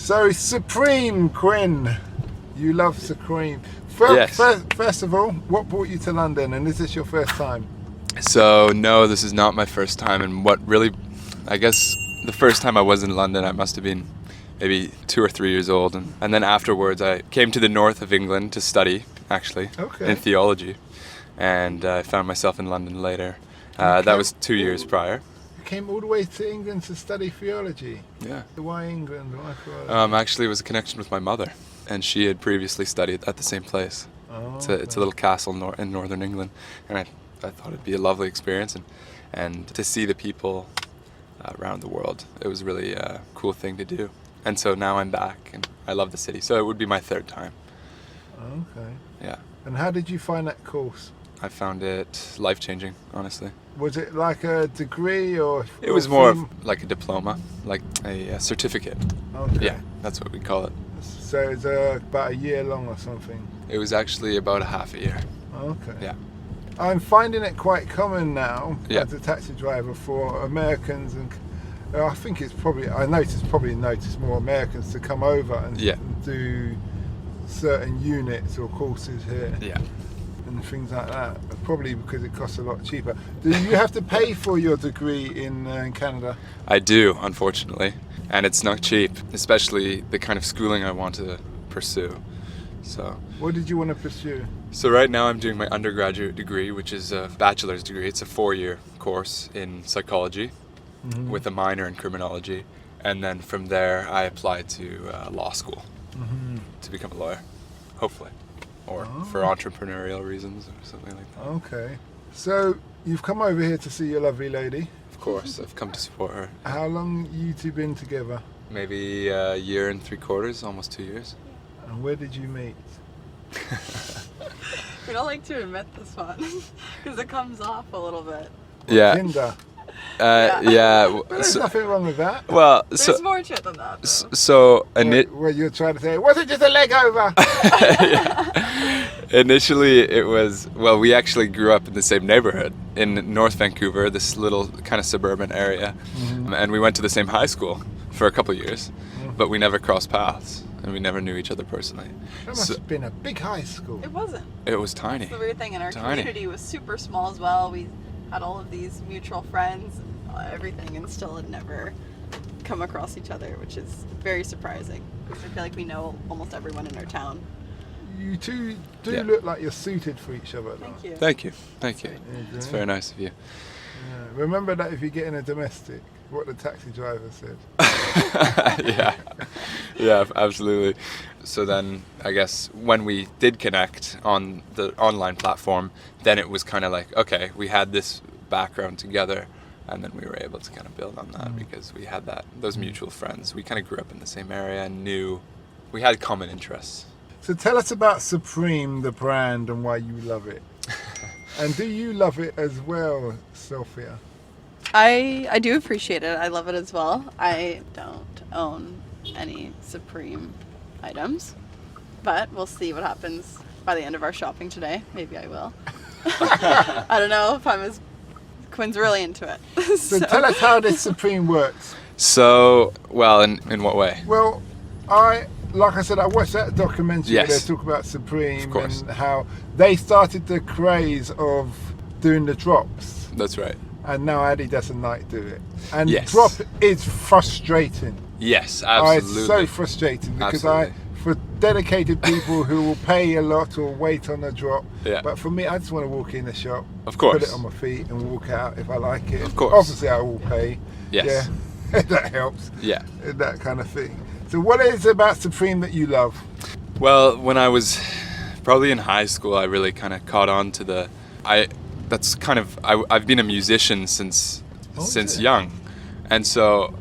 So Supreme, Quinn. You love Supreme. Yes. First of all, what brought you to London, and is this your first time? So no, this is not my first time, and what really, I guess the first time I was in London, I must have been maybe 2 or 3 years old, and then afterwards I came to the north of England to study, actually, in theology, and I found myself in London later. That was 2 years prior. You came all the way to England to study theology? Yeah. Why England? Why theology? Actually, it was a connection with my mother, and she had previously studied at the same place. Oh, It's a little castle in northern England, and I thought it'd be a lovely experience, and to see the people around the world, it was really a cool thing to do. And so now I'm back, and I love the city. So it would be my third time. Okay. Yeah. And how did you find that course? I found it life-changing, honestly. Was it like a degree or? It was more of like a diploma, like a certificate. Okay. Yeah, that's what we call it. So it's about a year long or something? It was actually about a half a year. Okay. Yeah. I'm finding it quite common now Yeah. as a taxi driver for Americans, and I think it's probably noticed more Americans to come over and Yeah. do certain units or courses here. Yeah. And things like that, probably because it costs a lot cheaper. Do you have to pay for your degree in Canada? I do, unfortunately, and it's not cheap, especially the kind of schooling I want to pursue. So What did you want to pursue? So right now I'm doing my undergraduate degree, which is a bachelor's degree. It's a 4-year course in psychology with a minor in criminology. And then from there I applied to law school to become a lawyer, hopefully. Or for entrepreneurial reasons or something like that. Okay. So you've come over here to see your lovely lady. Of course, I've come to support her. How long you two been together? Maybe a year and 3/4, almost 2 years. And where did you meet? We don't like to admit this one because it comes off a little bit. Yeah. Tinder. Yeah. There's nothing wrong with that. Well, There's more to it than that, though. so Where you're trying to say, was it just a leg over? Initially, it was, well, we actually grew up in the same neighborhood in North Vancouver, this little kind of suburban area. And we went to the same high school for a couple of years, but we never crossed paths and we never knew each other personally. That must have been a big high school. It wasn't. It was tiny. That's the weird thing, and our Tiny. community was super small as well. We had all of these mutual friends, everything, and still had never come across each other, which is very surprising because I feel like we know almost everyone in our town. You two do Yeah. look like you're suited for each other, though. Thank you. Thank you. Thank you. It's very nice of you. Yeah. Remember that if you get in a domestic, what the taxi driver said. Yeah, absolutely. So then I guess when we did connect on the online platform, then it was kind of like, okay, we had this background together, and then we were able to kind of build on that because we had those mutual friends. We kind of grew up in the same area and knew we had common interests. So tell us about Supreme, the brand, and why you love it. And do you love it as well, Sophia? I do appreciate it. I love it as well. I don't own any Supreme items, but we'll see what happens by the end of our shopping today. Maybe I will. I don't know if I'm as... Quinn's really into it. So tell us how this Supreme works. So, well, in what way? Well, like I said, I watched that documentary where they talk about Supreme and how they started the craze of doing the drops. That's right. And now Adidas and Nike do it. And Yes. drop is frustrating. Yes, absolutely. It's so frustrating because Absolutely. for dedicated people who will pay a lot or wait on a drop. Yeah. But for me, I just want to walk in the shop, Of course. put it on my feet and walk out if I like it. Of course. Obviously, I will pay. Yes. Yeah, that helps. Yeah. That kind of thing. So what is it about Supreme that you love? Well, when I was probably in high school, I really kind of caught on to I've been a musician since young. And so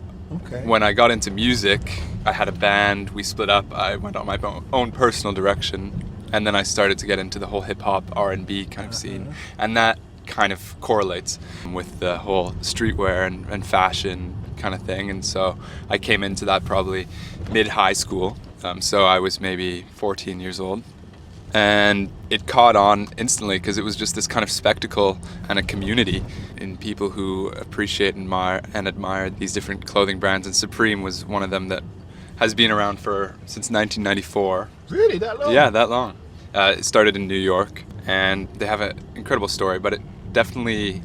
when I got into music, I had a band, we split up, I went on my own personal direction, and then I started to get into the whole hip-hop, R&B kind of scene. And that kind of correlates with the whole streetwear and fashion kind of thing. And so I came into that probably mid-high school. So I was maybe 14 years old. And it caught on instantly because it was just this kind of spectacle and a community in people who appreciate and admire these different clothing brands. And Supreme was one of them that has been around since 1994. Really, that long? Yeah, that long. It started in New York, and they have an incredible story, but it definitely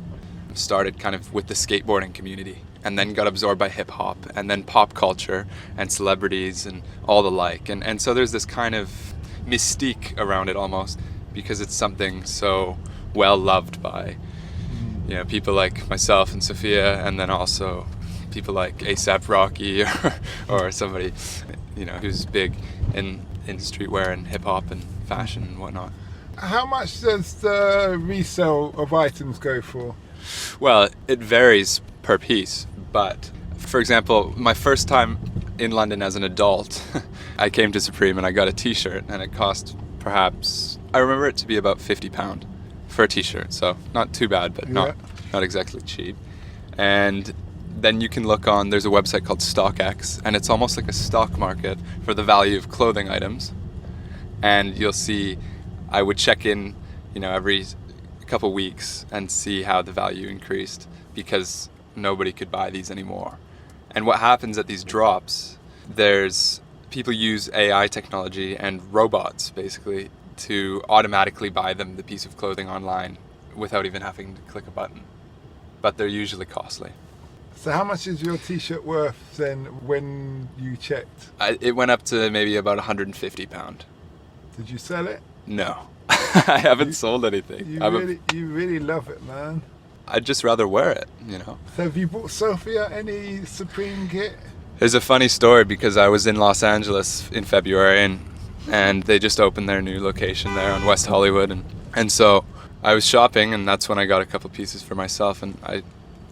started kind of with the skateboarding community, and then got absorbed by hip hop, and then pop culture and celebrities and all the like. And so there's this kind of mystique around it almost, because it's something so well loved by, you know, people like myself and Sophia, and then also people like A$AP Rocky or somebody, you know, who's big in streetwear and hip hop and fashion and whatnot. How much does the resale of items go for? Well, it varies per piece, but for example, my first time in London as an adult, I came to Supreme and I got a t-shirt, and it cost perhaps, I remember it to be about £50 for a t-shirt, so not too bad, but not exactly cheap. And then you can look on, there's a website called StockX, and it's almost like a stock market for the value of clothing items. And you'll see, I would check in, you know, every couple weeks and see how the value increased, because nobody could buy these anymore. And what happens at these drops, there's people use AI technology and robots basically to automatically buy them the piece of clothing online without even having to click a button. But they're usually costly. So how much is your t-shirt worth then when you checked? It went up to maybe about £150. Did you sell it? No. I haven't sold anything. You really love it, man. I'd just rather wear it, you know. So have you bought Sophia any Supreme kit? There's a funny story, because I was in Los Angeles in February, and they just opened their new location there on West Hollywood, and so I was shopping, and that's when I got a couple pieces for myself, and I,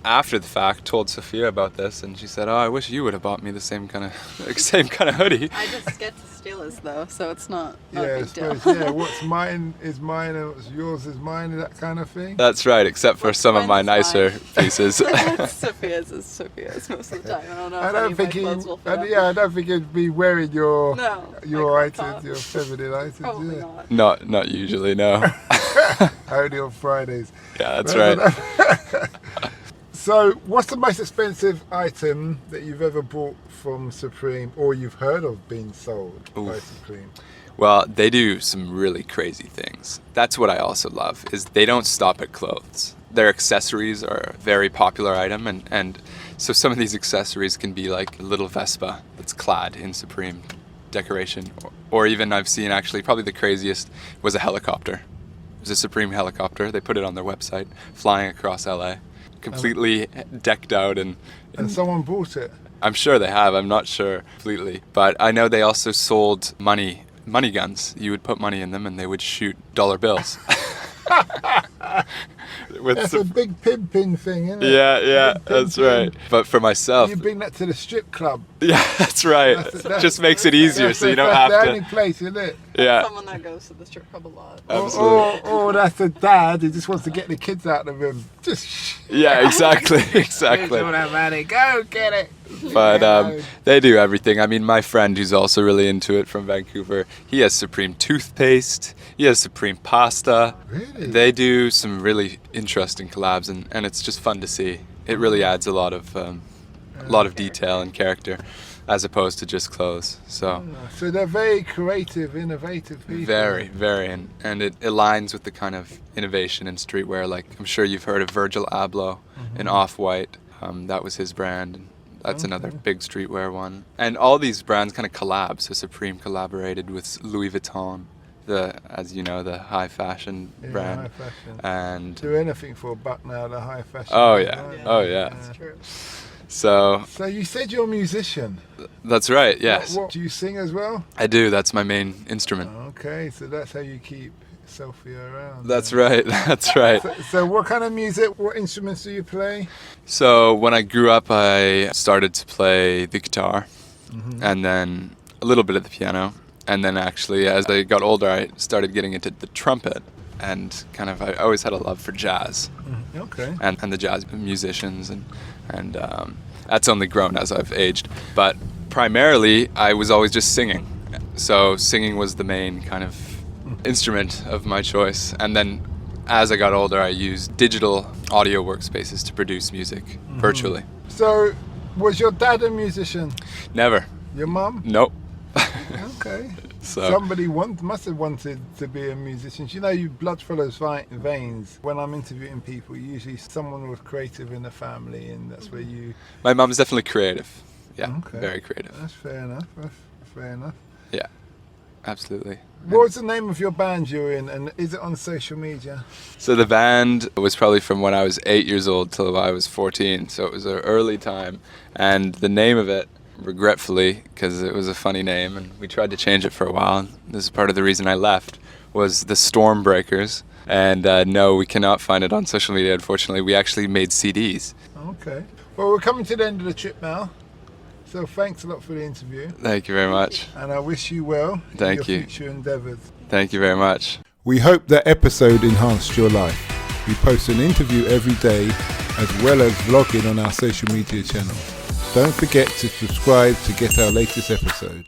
after the fact, told Sophia about this, and she said, "Oh, I wish you would have bought me the same kind of hoodie." I just get to steal his though, so it's not a big deal. What's mine is mine, and what's yours is mine, that kind of thing. That's right, except for some of my nicer pieces. Sophia's is Sophia's most of the time. I don't know if any of my clothes will fit up. I don't think you'd be wearing your items, top. your feminine items. Probably not. Not usually, no. Only on Fridays. Yeah, that's right. So, what's the most expensive item that you've ever bought from Supreme, or you've heard of being sold by Supreme? Well, they do some really crazy things. That's what I also love, is they don't stop at clothes. Their accessories are a very popular item, and so some of these accessories can be like a little Vespa that's clad in Supreme decoration, or even I've seen, actually, probably the craziest was a helicopter. It was a Supreme helicopter. They put it on their website, flying across LA. Completely decked out, and someone bought it. I'm sure they have. I'm not sure completely, but I know they also sold money guns. You would put money in them, and they would shoot dollar bills. That's a big pimping thing, isn't it? Yeah, that's right. But for myself, you bring that to the strip club. Yeah, that's right. It just makes it easier, so you don't have to. That's the only place, isn't it? Yeah. Someone that goes to the strip club a lot. Absolutely. Or that's a dad who just wants to get the kids out of the room. Yeah, exactly. Here's all that money. Go get it. But they do everything. I mean, my friend who's also really into it from Vancouver, he has Supreme toothpaste, he has Supreme pasta. Really? They do some really interesting collabs, and it's just fun to see. It really adds a lot of detail and character, as opposed to just clothes. So they're very creative, innovative people. Very, and it aligns with the kind of innovation in streetwear. Like, I'm sure you've heard of Virgil Abloh in Off-White. That was his brand. And that's another big streetwear one. And all these brands kind of collab. So Supreme collaborated with Louis Vuitton, as you know, the high fashion brand. High fashion. And do anything for a buck now, the high fashion. Oh yeah. That's true. So you said you're a musician. That's right, yes. What, do you sing as well? I do, that's my main instrument. Okay, so that's how you keep Sophia around. That's right. So what kind of music, what instruments do you play? So when I grew up, I started to play the guitar, and then a little bit of the piano, and then actually as I got older, I started getting into the trumpet, and I always had a love for jazz. Okay. And the jazz musicians, and that's only grown as I've aged. But primarily, I was always just singing. So singing was the main kind of instrument of my choice. And then as I got older, I used digital audio workspaces to produce music virtually. So was your dad a musician? Never. Your mum? Nope. Okay. So somebody must have wanted to be a musician. You know, your blood follows veins. When I'm interviewing people, usually someone was creative in the family, and that's where you... My mum's definitely creative. Yeah, okay. Very creative. That's fair enough. That's fair enough. Yeah, absolutely. What was the name of your band you were in, and is it on social media? So the band was probably from when I was 8 years old till I was 14, so it was an early time. And the name of it, regretfully, because it was a funny name, and we tried to change it for a while, and this is part of the reason I left, was the Stormbreakers. And no, we cannot find it on social media, unfortunately. We actually made CDs. Okay. Well, we're coming to the end of the trip now. So thanks a lot for the interview. Thank you very much. And I wish you well in your future endeavours. Thank you very much. We hope that episode enhanced your life. We post an interview every day as well as vlogging on our social media channel. Don't forget to subscribe to get our latest episode.